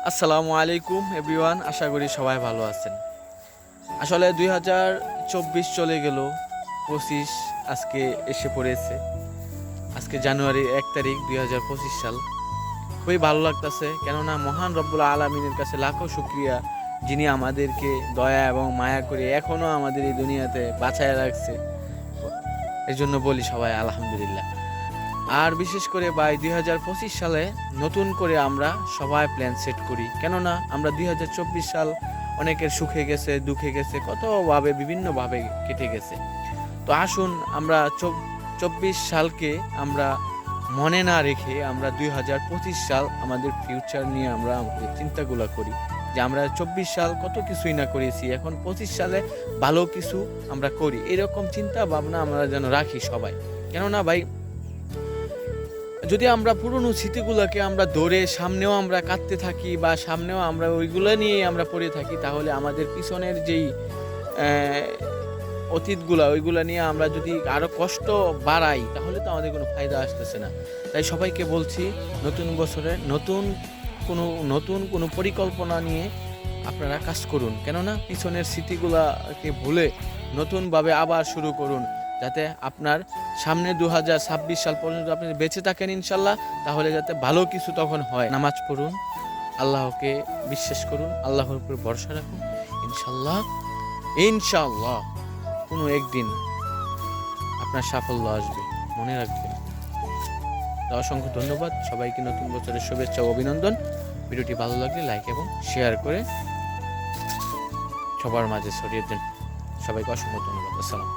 আসসালামু আলাইকুম এভরিওয়ান, আশা করি সবাই ভালো আছেন। আসলে 2024 চলে গেল, 25 আজকে এসে পড়েছে। আজকে জানুয়ারি 1 তারিখ 2025 সাল। খুবই ভালো লাগতেছে, কেননা মহান রব্বুল আলামিনের কাছে লাখো শুকরিয়া, যিনি আমাদেরকে দয়া এবং মায়া করে এখনও আমাদের এই দুনিয়াতে বাঁচায় রাখছে। এর জন্য বলি সবাই আলহামদুলিল্লাহ। আর বিশেষ করে ভাই 2025 সালে নতুন করে আমরা সবাই প্ল্যান সেট করি, কেননা আমরা 2024 সাল অনেকের সুখে গেছে, দুঃখে গেছে, কতভাবে বিভিন্নভাবে কেটে গেছে। তো আসুন আমরা 24 সালকে আমরা মনে না রেখে আমরা 2025 সাল আমাদের ফিউচার নিয়ে আমরা আমাদের চিন্তাগুলো করি, যে আমরা 24 সাল কত কিছুই না করেছি, এখন 25 সালে ভালো কিছু আমরা করি, এরকম চিন্তা ভাবনা আমরা যেন রাখি সবাই। কেননা ভাই, যদি আমরা পুরনো স্মৃতিগুলোকে আমরা ধরে সামনেও আমরা কাঁদতে থাকি বা সামনেও আমরা ওইগুলো নিয়ে আমরা পড়ে থাকি, তাহলে আমাদের পিছনের যেই অতীতগুলা ওইগুলো নিয়ে আমরা যদি আরও কষ্ট বাড়াই, তাহলে তো আমাদের কোনো ফায়দা আসতেছে না। তাই সবাইকে বলছি, নতুন বছরে নতুন কোনো পরিকল্পনা নিয়ে আপনারা কাজ করুন, কেননা পিছনের স্মৃতিগুলাকে ভুলে নতুনভাবে আবার শুরু করুন, যাতে আপনার সামনে 2026 সাল পর্যন্ত আপনি বেঁচে থাকেন ইনশাল্লাহ। তাহলে যাতে ভালো কিছু তখন হয়। নামাজ পড়ুন, আল্লাহকে বিশ্বাস করুন, আল্লাহর উপর ভরসা রাখুন, ইনশাল্লাহ ইনশাল্লাহ কোনো একদিন আপনার সাফল্য আসবে, মনে রাখবেন। তো অসংখ্য ধন্যবাদ সবাইকে, নতুন বছরের শুভেচ্ছা ও অভিনন্দন। ভিডিওটি ভালো লাগলে লাইক এবং শেয়ার করে সবার মাঝে ছড়িয়ে দেন। সবাইকে অসংখ্য ধন্যবাদ। আসসালাম।